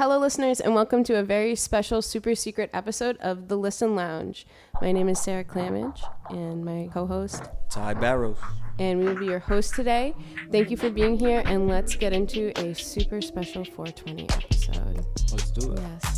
Hello, listeners, and welcome to a very special, super secret episode of The Listen Lounge. My name is Sarah Clamage, and my co-host, Ty Barrows. and we will be your host today. Thank you for being here, and let's get into a super special 420 episode. Let's do it. Yes.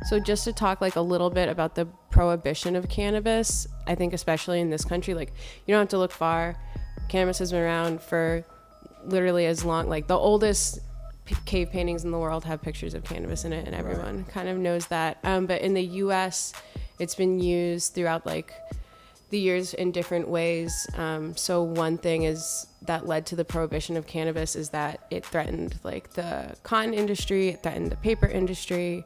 So just to talk like a little bit about the prohibition of cannabis, I think especially in this country, like you don't have to look far. Cannabis has been around for literally as long, like the oldest cave paintings in the world have pictures of cannabis in it, and everyone kind of knows that. But in the US, it's been used throughout like the years in different ways. So one thing is that led to the prohibition of cannabis is that it threatened like the cotton industry, it threatened the paper industry.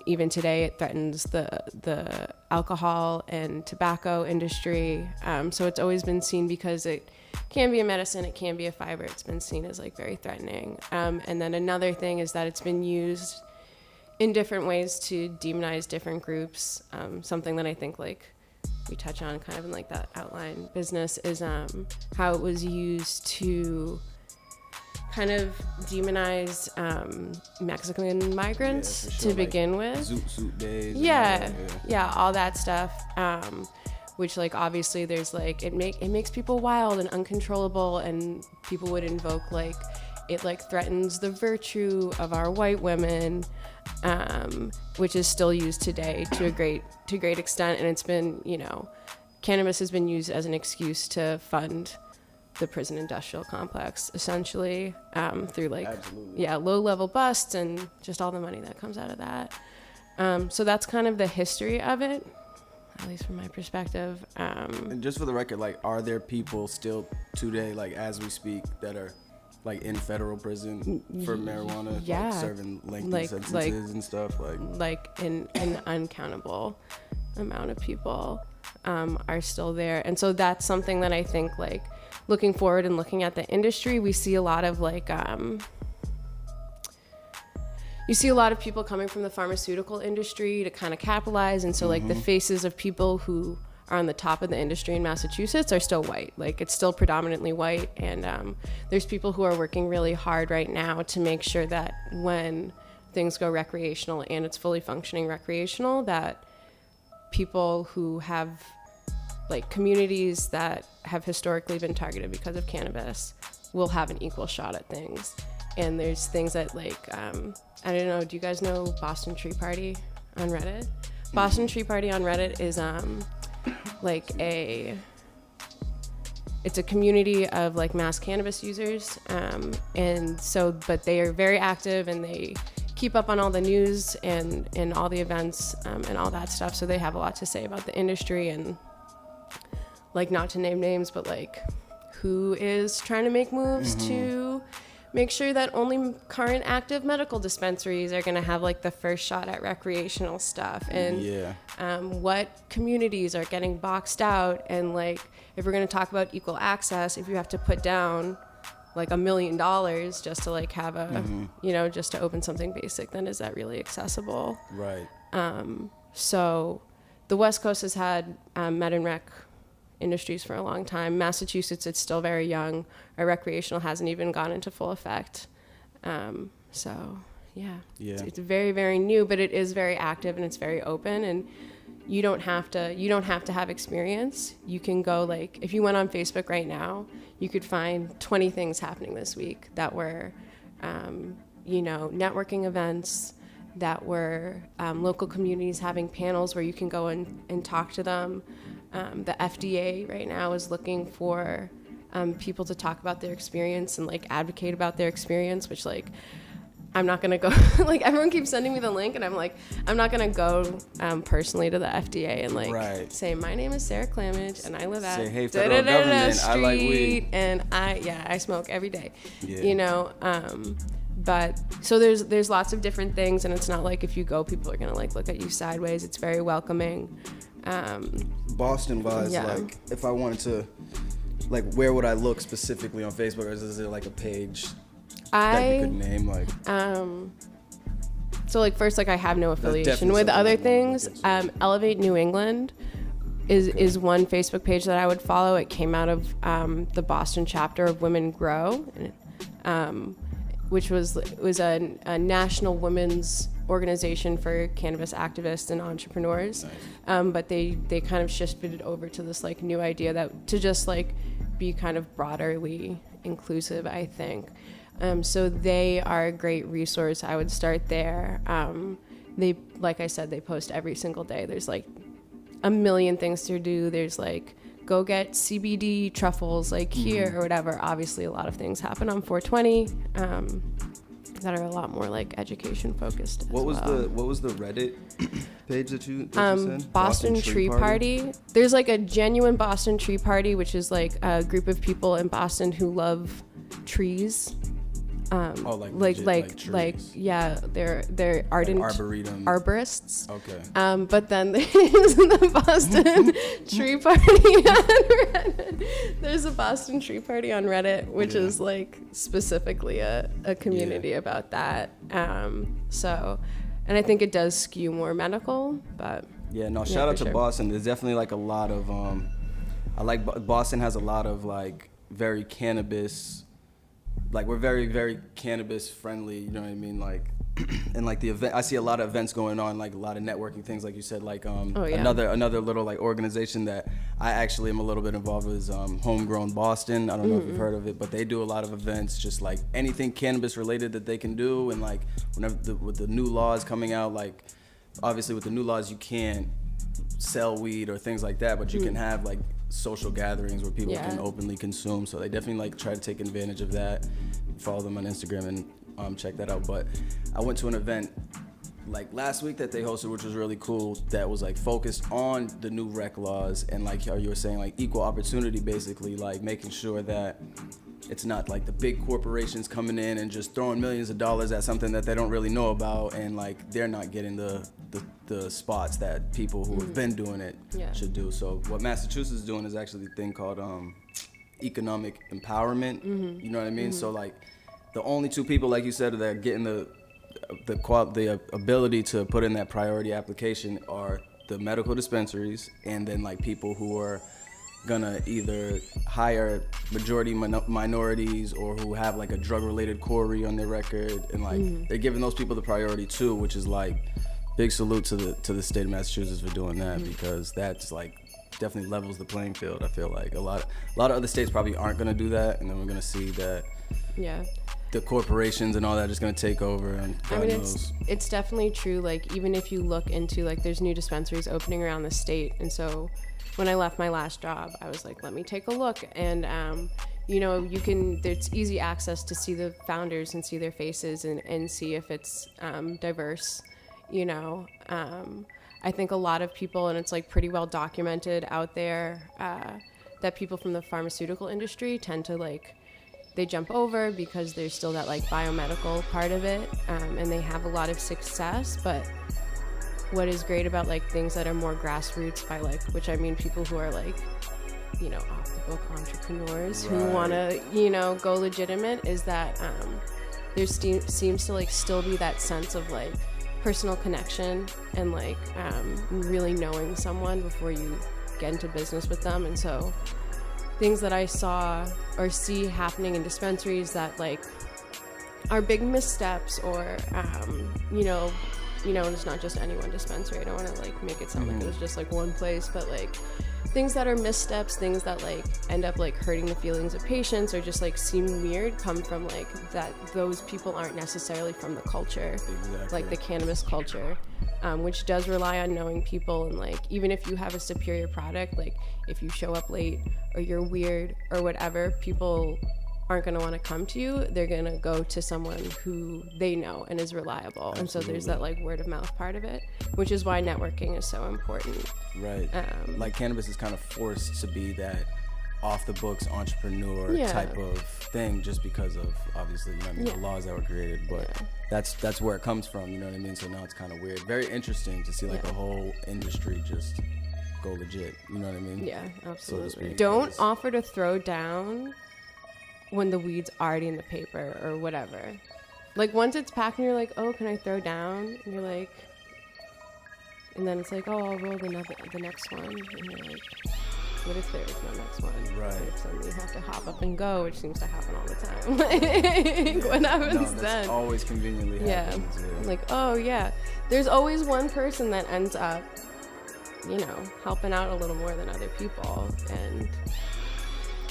Even today, it threatens the alcohol and tobacco industry. So it's always been seen, because it can be a medicine, it can be a fiber. It's been seen as like very threatening. And then another thing is that it's been used in different ways to demonize different groups. Something that I think like we touch on kind of in like that outline business is how it was used to kind of demonize Mexican migrants to begin with. Zoot days. Yeah, all that stuff. Which like obviously there's like it makes people wild and uncontrollable, and people would invoke like it like threatens the virtue of our white women, which is still used today to a great extent. And it's been, you know, cannabis has been used as an excuse to fund the prison industrial complex, essentially, through like low level busts and just all the money that comes out of that. So that's kind of the history of it, at least from my perspective. And just for the record, like, are there people still today, like as we speak, that are like in federal prison for marijuana, like serving lengthy sentences and stuff? Like an uncountable amount of people are still there. And so that's something that I think like looking forward and looking at the industry, we see a lot of like you see a lot of people coming from the pharmaceutical industry to kind of capitalize. And so like the faces of people who are on the top of the industry in Massachusetts are still white. Like it's still predominantly white. And there's people who are working really hard right now to make sure that when things go recreational and it's fully functioning recreational, that people who have like communities that have historically been targeted because of cannabis will have an equal shot at things. And there's things that like, I don't know, do you guys know Boston Tree Party on Reddit? Boston Tree Party on Reddit is like it's a community of like mass cannabis users. And so, but they are very active and they keep up on all the news and all the events and all that stuff. So they have a lot to say about the industry and like, not to name names, but like who is trying to make moves to make sure that only current active medical dispensaries are going to have like the first shot at recreational stuff, and what communities are getting boxed out. And like, if we're going to talk about equal access, if you have to put down like $1 million just to like have a, you know, just to open something basic, then is that really accessible? Right. So the West Coast has had med and rec industries for a long time. Massachusetts, it's still very young. Our recreational hasn't even gone into full effect. It's very, very new, but it is very active and it's very open. And you don't have to have experience. You can go like, if you went on Facebook right now, you could find 20 things happening this week that were, you know, networking events, that were local communities having panels where you can go and talk to them. The FDA right now is looking for people to talk about their experience and like advocate about their experience, which like I'm not gonna go like everyone keeps sending me the link and I'm like, I'm not gonna go personally to the FDA and like say my name is Sarah Clamage and I live at hey, federal government, street, I like weed and I smoke every day. You know, but so there's lots of different things, and it's not like if you go, people are gonna like look at you sideways. It's very welcoming. Boston wise, like if I wanted to, like, where would I look specifically on Facebook, or is there like a page that you could name, like? So like first, like I have no affiliation with other things. Elevate New England is one Facebook page that I would follow. It came out of the Boston chapter of Women Grow, which was a national women's organization for cannabis activists and entrepreneurs. Nice. But they kind of shifted it over to this like new idea that to just like be kind of broaderly inclusive, I think. So they are a great resource. I would start there. They, like I said, they post every single day. There's like a million things to do. There's like, go get CBD truffles like here or whatever. Obviously, a lot of things happen on 420 that are a lot more like education focused. What was the Reddit page that you said? Boston Tree Party. There's like a genuine Boston Tree Party, which is like a group of people in Boston who love trees. Yeah, they're ardent arboretum arborists. Okay. But then there's the Boston Tree Party on Reddit. There's a Boston Tree Party on Reddit, which is like specifically a community about that. So, and I think it does skew more medical, but shout out to Boston. There's definitely like a lot of I like Boston has a lot of like very cannabis. Like we're very, very cannabis friendly, you know what I mean? Like, and like the event, I see a lot of events going on, like a lot of networking things, like you said, like another little like organization that I actually am a little bit involved with is Homegrown Boston. I don't know if you've heard of it, but they do a lot of events, just like anything cannabis related that they can do. And like whenever with the new laws coming out, like obviously with the new laws you can't sell weed or things like that, but you can have like social gatherings where people can openly consume. So they definitely like try to take advantage of that. Follow them on Instagram and check that out. But I went to an event like last week that they hosted, which was really cool, that was like focused on the new rec laws and like how you were saying, like equal opportunity, basically like making sure that it's not like the big corporations coming in and just throwing millions of dollars at something that they don't really know about, and like they're not getting the spots that people who have been doing it should do. So what Massachusetts is doing is actually a thing called economic empowerment. You know what I mean? So like the only two people, like you said, that are getting the ability to put in that priority application are the medical dispensaries, and then like people who are gonna either hire majority minorities or who have like a drug-related quarry on their record, and like they're giving those people the priority too, which is like big salute to the state of Massachusetts for doing that, because that's like definitely levels the playing field. I feel like a lot of other states probably aren't gonna do that, and then we're gonna see that the corporations and all that is going to take over. And I mean, it's definitely true. Like even if you look into like there's new dispensaries opening around the state, and so when I left my last job, I was like, let me take a look. And you know, there's easy access to see the founders and see their faces and see if it's diverse, you know. I think a lot of people, and it's like pretty well documented out there, that people from the pharmaceutical industry tend to like, they jump over because there's still that like biomedical part of it, and they have a lot of success. But what is great about like things that are more grassroots, by like, which I mean people who are like, you know, off the book entrepreneurs who want to, you know, go legitimate, is that there seems to like still be that sense of like personal connection and like really knowing someone before you get into business with them. And so things that I saw or see happening in dispensaries that like are big missteps, or you know, it's not just any one dispensary. I don't want to like make it sound like it was just like one place, but like things that are missteps, things that like end up like hurting the feelings of patients or just like seem weird, come from like that those people aren't necessarily from the culture, like the cannabis culture, which does rely on knowing people. And like even if you have a superior product, like if you show up late or you're weird or whatever, people aren't going to want to come to you. They're going to go to someone who they know and is reliable. Absolutely. And so there's that like word of mouth part of it, which is why networking is so important. Right. Like cannabis is kind of forced to be that off the books entrepreneur type of thing, just because of obviously, you know what I mean, the laws that were created, but that's where it comes from, you know what I mean? So now it's kind of weird. Very interesting to see like the whole industry just go legit, you know what I mean? Yeah, absolutely. Don't offer to throw down when the weed's already in the paper or whatever. Like once it's packed and you're like, oh, can I throw down? And you're like, and then it's like, oh, I'll roll the next one. And you're like, what if there's no next one? Right. What if suddenly you have to hop up and go, which seems to happen all the time. Like, what happens that's then? always conveniently happens. Yeah. Like, oh yeah. There's always one person that ends up, helping out a little more than other people. And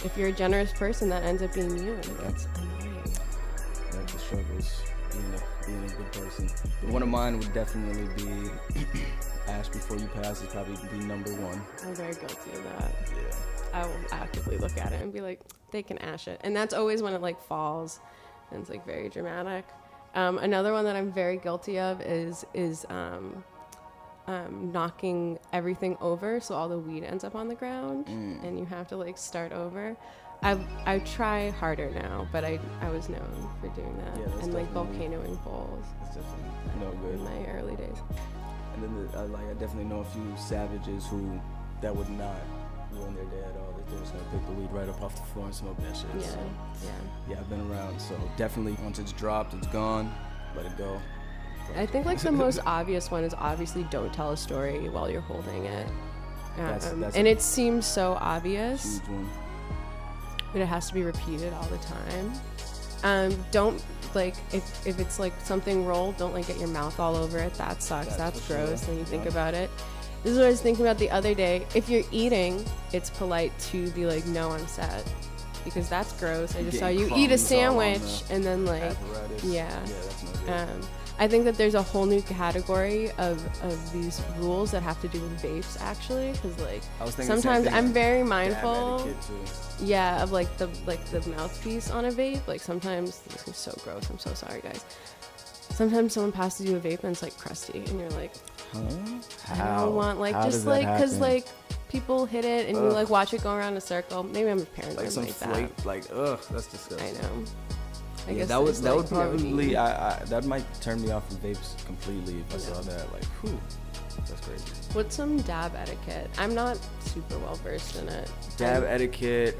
if you're a generous person, that ends up being you. And that's annoying. That's the struggles, being a good person. But one of mine would definitely be ash before you pass is probably be number one. I'm very guilty of that. Yeah. I will actively look at it and be like, they can ash it. And that's always when it like falls and it's like very dramatic. Another one that I'm very guilty of is knocking everything over so all the weed ends up on the ground and you have to like start over. I try harder now, but I was known for doing that. Yeah, that's and like definitely- volcanoing bowls It's definitely no good. in my early days. And then I definitely know a few savages that would not ruin their day at all. They're just gonna pick the weed right up off the floor and smoke that shit. Yeah, So, yeah. yeah, I've been around. So definitely, once it's dropped, it's gone. Let it go. I think like the most obvious one is obviously don't tell a story while you're holding it. That's And it seems so obvious, huge one. but it has to be repeated all the time. Don't like if it's like something rolled, don't like get your mouth all over it. That sucks. That's for gross sure. when you think Yeah. about it. This is what I was thinking about the other day. If you're eating, it's polite to be like, no, I'm set. Because that's gross. I just saw Getting you eat a crumbs all on sandwich and then like, Apparatus. yeah. Yeah, that's no good. I think that there's a whole new category of these rules that have to do with vapes actually. Because like I was thinking the same sometimes thing, I'm like very dab mindful. etiquette, too. Yeah, of like the mouthpiece on a vape. Like sometimes this is so gross. I'm so sorry, guys. Sometimes someone passes you a vape and it's like crusty, and you're like, Huh? I don't want like How just does that like because happen? like people hit it and you Ugh. like watch it go around in a circle. Maybe I'm paranoid like some like that. flake, like ugh, that's disgusting. I know. I Yeah, guess that would there's, that would like, no probably need. that might turn me off from vapes completely if I saw Yeah. that. Like, whew, that's crazy. What's some dab etiquette? I'm not super well versed in it. Dab etiquette.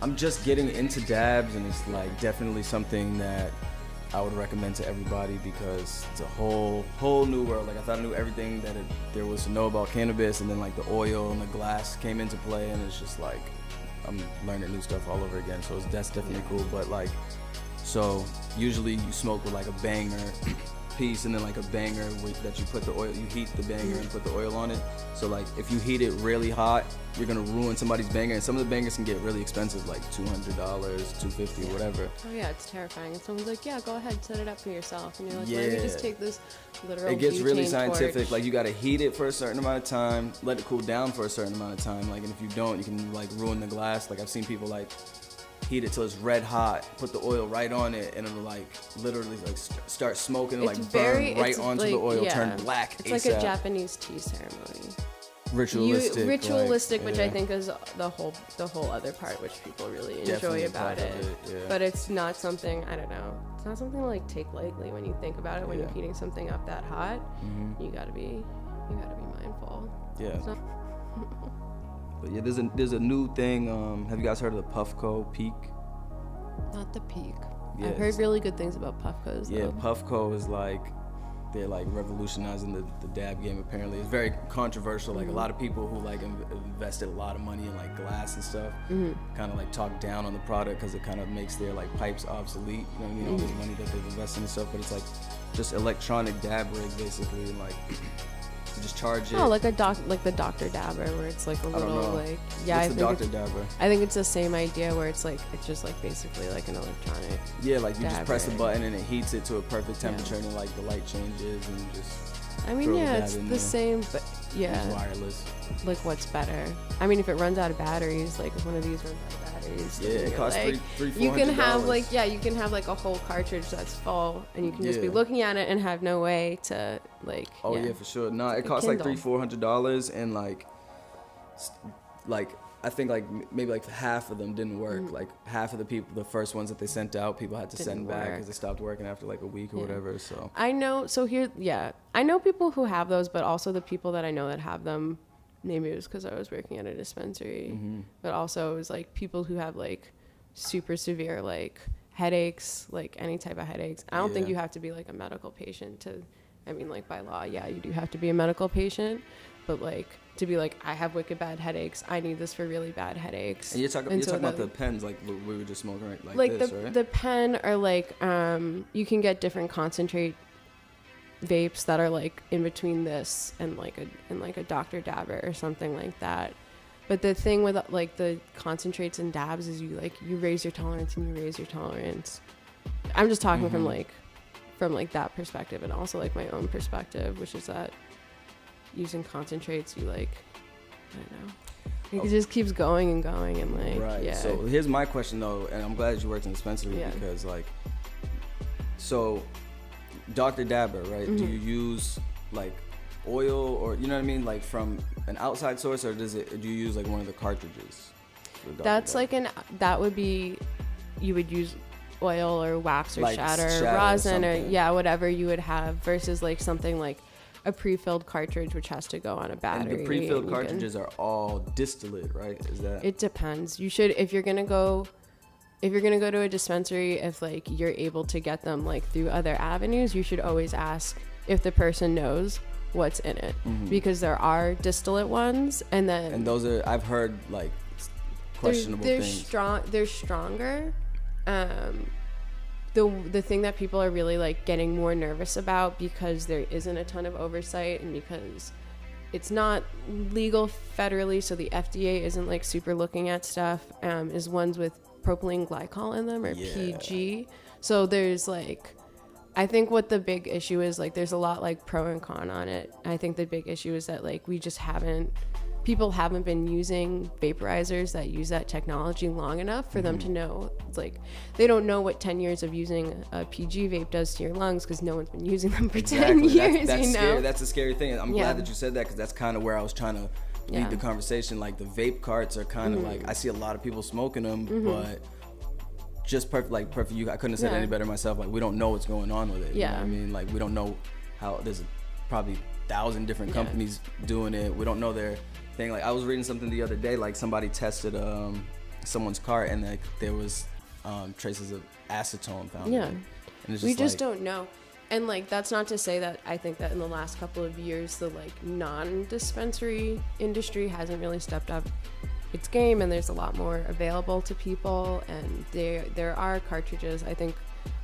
I'm just getting into dabs, and it's like definitely something that I would recommend to everybody because it's a whole new world. Like I thought I knew everything that there was to know about cannabis, and then like the oil and the glass came into play, and it's just like I'm learning new stuff all over again. So that's definitely cool. But like, so usually you smoke with like a banger piece and then like a banger that you put the oil, you heat the banger and put the oil on it. So like if you heat it really hot, you're gonna ruin somebody's banger, and some of the bangers can get really expensive, like $200, $250, whatever. Oh yeah, it's terrifying. And someone's like, yeah, go ahead, set it up for yourself, and you're like, Yeah. let me just take this literal. It gets really butane scientific. torch. Like you gotta heat it for a certain amount of time, let it cool down for a certain amount of time. Like, and if you don't, you can like ruin the glass. Like I've seen people like heat it till it's red hot, put the oil right on it, and it'll like literally like start smoking and It's like very- burn right it's onto like- the oil, yeah. turn black. It's ASAP. like a Japanese tea ceremony. Ritualistic. Ritualistic, which I yeah. think is the whole other part which people really enjoy Definitely a about part of it. it, yeah. But it's not something, I don't know. It's not something to like take lightly when you think about it. When Yeah. you're heating something up that hot, you gotta be mindful. Yeah. It's not- But yeah, there's a new thing. Have you guys heard of the Puffco Peak? Not the peak. Yeah, I've heard really good things about Puffcos. Yeah, though. Puffco is like they're like revolutionizing the dab game. Apparently, it's very controversial. Like a lot of people who like invested a lot of money in like glass and stuff, kind of like talk down on the product because it kind of makes their like pipes obsolete. You know what I mean? All this money that they've invested in stuff, but it's like just electronic dab rigs basically, and like you just charge it. Oh, like the Dr. Dabber, where it's like a I don't little know. like yeah. What's I the think Dr. it's, Dabber? I think it's the same idea where it's just like basically like an electronic. Yeah, like you just Dab press the rig. button and it heats it to a perfect Yeah. temperature, and then, like the light changes and you just I mean, throw the yeah, dab it's in the there. same, but it's yeah, wireless. like what's better? I mean, if it runs out of batteries, like if one of these runs out of batteries, Yeah, then it you're costs like, $300-$400. you can have like you can have like a whole cartridge that's full, and you can just be Yeah. looking at it and have no way to like. Oh yeah, for sure. No, it It's costs a like Kindle. $300-$400, and like I think like maybe like half of them didn't work. Like half of the first ones that they sent out, people had to Didn't send back work. because they stopped working after like a week or Yeah. whatever. So I know. So here, I know people who have those, but also the people that I know that have them. Maybe it was because I was working at a dispensary, but also it was like people who have like super severe like headaches, like any type of headaches. I don't think Yeah. you have to be like a medical patient to, I mean, like by law, yeah, you do have to be a medical patient, but like to be like, I have wicked bad headaches, I need this for really bad headaches. And you're talking so about the pens, like we were just smoking, right? Like this, the right? the pen, or like you can get different concentrate vapes that are like in between this and like a Dr. Dabber or something like that. But the thing with like the concentrates and dabs is you raise your tolerance and you raise your tolerance. I'm just talking from that perspective, and also like my own perspective, which is that using concentrates, you like, I don't know, it just keeps going and going, and like, right. yeah. So here's my question though, and I'm glad you worked in the dispensary, Yeah. because like, so Dr. Dabber, right? Do you use like oil, or you know what I mean, like from an outside source, or do you use like one of the cartridges? That's like that would be, you would use oil or wax or Like shatter, shatter or rosin, or something. whatever you would have, versus like something like a pre-filled cartridge, which has to go on a battery. And the pre-filled and you can- cartridges are all distillate, right? Is that? It depends. You should, if you're gonna go to a dispensary, if like you're able to get them like through other avenues, you should always ask if the person knows what's in it, because there are distillate ones, and then And those are, I've heard like questionable they're things. They're stronger. The thing that people are really like getting more nervous about, because there isn't a ton of oversight, and because it's not legal federally, so the FDA isn't like super looking at stuff, is ones with propylene glycol in them, or Yeah. PG. So there's like, I think what the big issue is, like there's a lot like pro and con on it. I think the big issue is that like people haven't been using vaporizers that use that technology long enough for them to know. It's like they don't know what 10 years of using a PG vape does to your lungs, because no one's been using them for 10 years. That's you know? scary. That's a scary thing. I'm Yeah. glad that you said that, because that's kind of where I was trying to lead Yeah. the conversation. Like the vape carts are kind of like, I see a lot of people smoking them, but just perfect. You, I couldn't have said it Yeah. any better myself. Like we don't know what's going on with it. You know Yeah. what I mean? Like we don't know how, there's probably 1,000 different Yeah. companies doing it. We don't know their thing. Like I was reading something the other day, like somebody tested someone's cart, and like there was traces of acetone found Yeah. in it. And it's We just like, don't know. And like that's not to say that I think that in the last couple of years the like non-dispensary industry hasn't really stepped up its game, and there's a lot more available to people, and there are cartridges. I think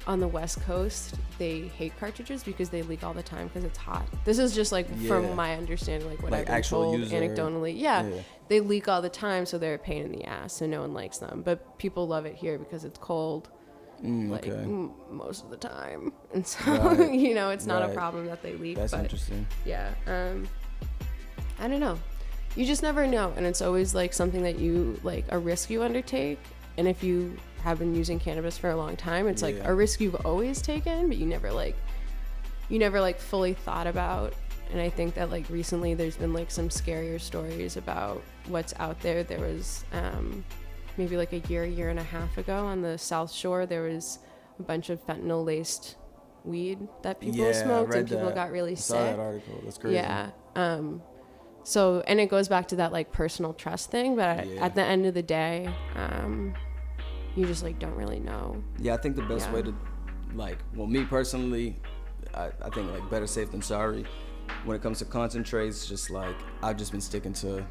on the West Coast they hate cartridges because they leak all the time because it's hot. This is just like Yeah. from my understanding, like what Like I've been actual told user- anecdotally. Yeah, yeah. they leak all the time, so they're a pain in the ass, so no one likes them. But people love it here because it's cold. Like okay. most of the time, and so Right. you know it's not a Right. problem that they leak. That's but interesting. yeah, I don't know. You just never know, and it's always like something that you like, a risk you undertake. And if you have been using cannabis for a long time, it's like Yeah. a risk you've always taken, but you never fully thought about. And I think that like recently there's been like some scarier stories about what's out there. There was maybe like a year and a half ago on the South Shore, there was a bunch of fentanyl laced weed that people Yeah, I smoked, read and people that. got really I sick. saw that article. That's crazy. Yeah. So, and it goes back to that like personal trust thing, but Yeah. at the end of the day, you just like don't really know. Yeah, I think the best Yeah. way to, like, well, me personally, I think like better safe than sorry. When it comes to concentrates, just like I've just been sticking to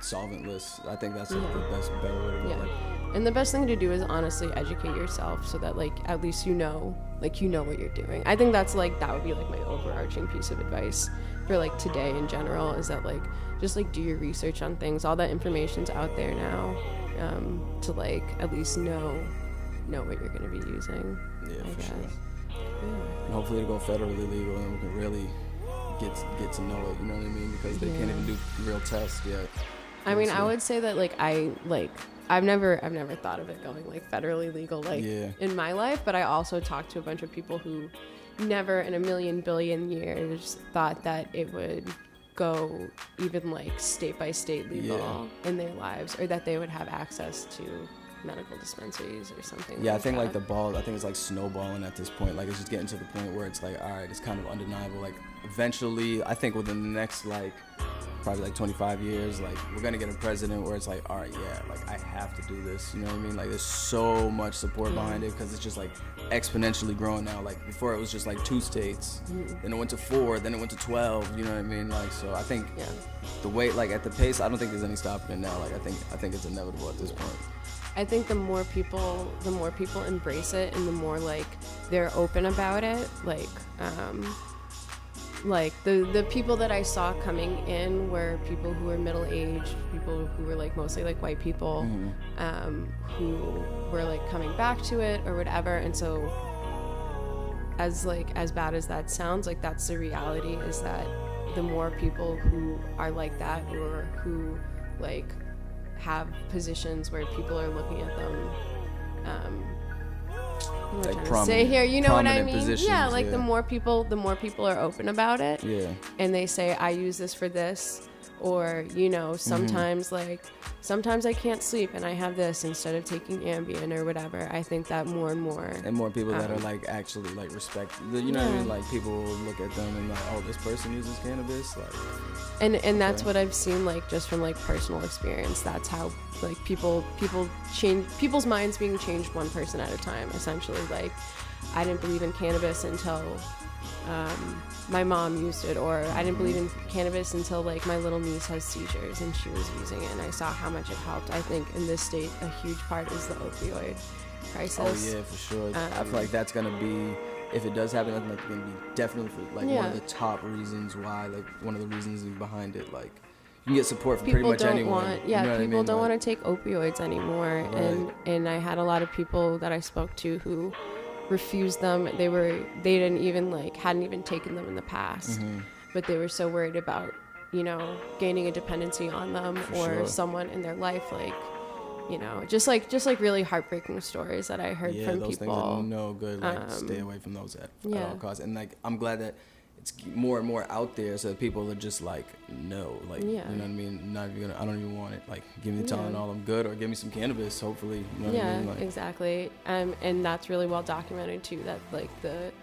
solventless. I think that's like, the best, better way to go. Yeah. Like, And the best thing to do is honestly educate yourself so that like at least you know what you're doing. I think that's like, that would be like my overarching piece of advice for like today in general, is that like just like do your research on things. All that information's out there now, to like at least know what you're going to be using. yeah, I for guess. sure. Yeah. And hopefully it'll go federally legal, and we can really get to know it. You know what I mean? Because they can't Yeah. even do real tests yet. I mean, I So- would say that like I've never thought of it going like federally legal like Yeah. in my life, but I also talked to a bunch of people who never in a million billion years thought that it would go even like state by state legal Yeah. in their lives, or that they would have access to medical dispensaries or something. Yeah, I think like that. the ball, I think it's like snowballing at this point. Like it's just getting to the point where it's like, all right, it's kind of undeniable. Like eventually, I think within the next like probably like 25 years, like we're gonna get a president where it's like, all right, yeah, like I have to do this. You know what I mean? Like there's so much support behind it because it's just like exponentially growing now. Like before it was just like 2 states, then it went to 4, then it went to 12. You know what I mean? Like so, I think the way, like at the pace, I don't think there's any stopping it now. Like I think it's inevitable at this point. I think the more people embrace it and the more like they're open about it, like the people that I saw coming in were people who were middle-aged, people who were like mostly like white people, who were like coming back to it or whatever. And so as bad as that sounds, like that's the reality, is that the more people who are like that or who like have positions where people are looking at them, what am I trying to say here? You know what I mean? Yeah, like the more people are open about it. Yeah. And they say, I use this for this, or you know, sometimes sometimes I can't sleep and I have this instead of taking Ambien or whatever. I think that more and more people that are like actually like respect, you know what I mean? Like people will look at them and like, oh, this person uses cannabis, like. And that's what I've seen, like just from like personal experience. That's how like people change, people's minds being changed one person at a time. Essentially, like I didn't believe in cannabis until my mom used it, or I didn't believe in cannabis until like my little niece has seizures and she was using it, and I saw how much it helped. I think in this state a huge part is the opioid crisis. Oh yeah, for sure. I feel like that's gonna be, if it does happen, that's like gonna be definitely for, like one of the top reasons why, like one of the reasons behind it. Like you can get support from pretty much anyone. People don't want to take opioids anymore, right. and I had a lot of people that I spoke to who refused them. They didn't even like, hadn't even taken them in the past, but they were so worried about, you know, gaining a dependency on them or someone in their life, like, you know, just like really heartbreaking stories that I heard from those people. Things are no good. Like stay away from those at all costs. And like I'm glad that it's more and more out there, so that people are just like, no, like you know what I mean, not even I don't even want it. Like give me the Tylenol, I'm good, or give me some cannabis, hopefully. You know what I mean? Like, exactly. And that's really well documented too, that like the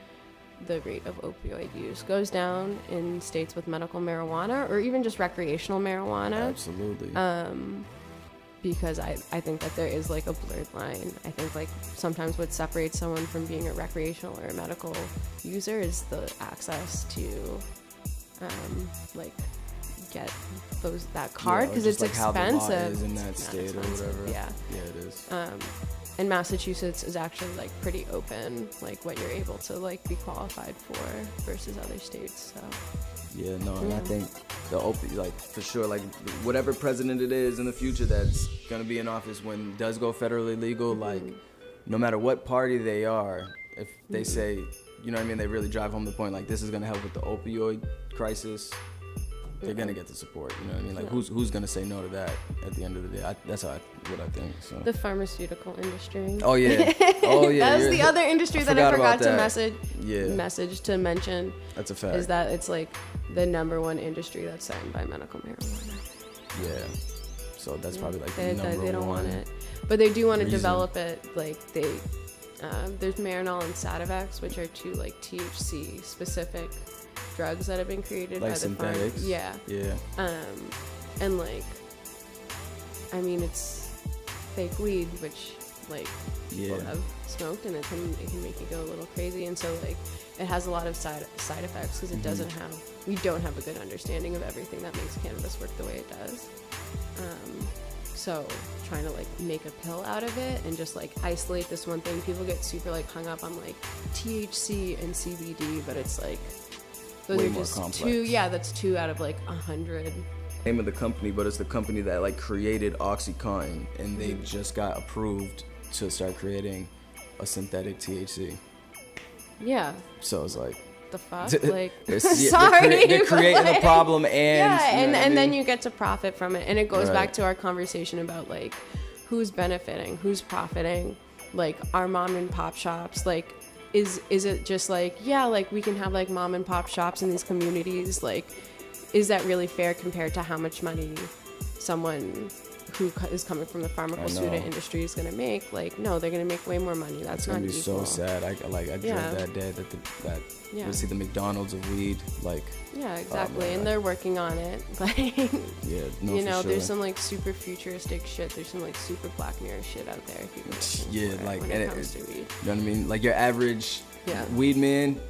rate of opioid use goes down in states with medical marijuana or even just recreational marijuana. Absolutely. Because I think that there is like a blurred line. I think like sometimes what separates someone from being a recreational or a medical user is the access to like get that card, because it's like expensive. How the law is in that state or whatever. Yeah, it is. And Massachusetts is actually like pretty open, like what you're able to like be qualified for versus other states. So. Yeah, no, and I think like for sure, like whatever president it is in the future that's gonna be in office when it does go federally legal, like no matter what party they are, if they say, you know what I mean, they really drive home the point, like this is gonna help with the opioid crisis, they're gonna get the support. You know what I mean? Like who's gonna say no to that at the end of the day? That's what I think. So the pharmaceutical industry. Oh yeah. That was the other industry that I forgot to message to mention. That's a fact. Is that it's like the #1 industry that's threatened by medical marijuana. Yeah. So that's probably like they don't want it, but they do want to develop it. Like there's Marinol and Sativex, which are 2 like THC specific drugs that have been created like by the synthetics. Yeah. And like, I mean, it's fake weed, which like people have smoked, and it can make you go a little crazy. And so like, it has a lot of side effects because it we don't have a good understanding of everything that makes cannabis work the way it does. So trying to like make a pill out of it and just like isolate this one thing. People get super like hung up on like THC and CBD, but it's like those way are more just complex. 2. Yeah, that's 2 out of like 100. Name of the company, but it's the company that like created OxyContin, and they just got approved to start creating a synthetic THC. Yeah. So it's like, the fuck, like sorry, they're creating a problem, and and then you get to profit from it, and it goes back to our conversation about like who's benefiting, who's profiting, like our mom and pop shops. Like is it just like, yeah, like we can have like mom and pop shops in these communities, like is that really fair compared to how much money someone is coming from the pharmaceutical industry is going to make. Like, no, they're going to make way more money. That's not equal. It's going to be so sad. I dread that day that we'll see the McDonald's of weed. Like, yeah, exactly. And they're working on it. Like, yeah, no, you know, for there's sure. some like super futuristic shit. There's some like super Black Mirror shit out there. If you go like, when it comes to weed. You know what I mean? Like, your average weed man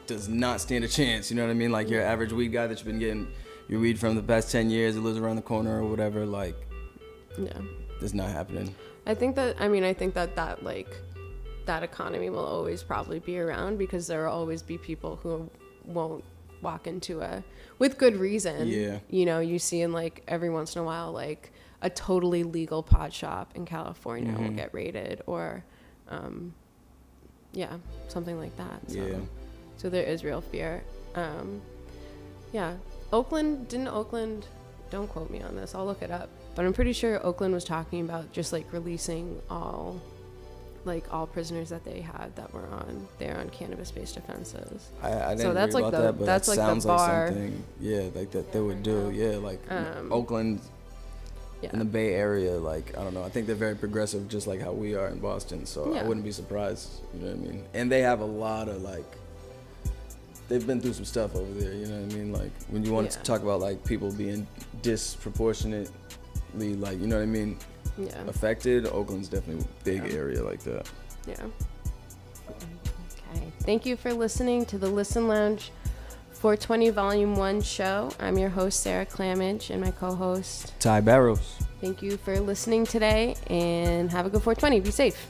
does not stand a chance. You know what I mean? Like, your average weed guy that you've been getting your weed from the past 10 years, that lives around the corner or whatever, like, it's not happening. I think that like that economy will always probably be around, because there will always be people who won't walk into with good reason. Yeah. You know, you see in like every once in a while, like a totally legal pot shop in California will get raided, or something like that. So there is real fear. Oakland, don't quote me on this, I'll look it up, but I'm pretty sure Oakland was talking about just like releasing all prisoners that they had that were on cannabis-based offenses. I didn't read about that, but that sounds like something, like that they would do. Yeah, like Oakland, in the Bay Area, like, I don't know, I think they're very progressive, just like how we are in Boston, so I wouldn't be surprised, you know what I mean? And they have a lot of, like, they've been through some stuff over there, you know what I mean? Like, when you want to talk about, like, people being disproportionately, like, you know what I mean, affected, Oakland's definitely a big area like that. Yeah. Okay. Thank you for listening to the Listen Lounge 420 Volume 1 show. I'm your host, Sarah Clamage, and my co-host, Ty Barrows. Thank you for listening today, and have a good 420. Be safe.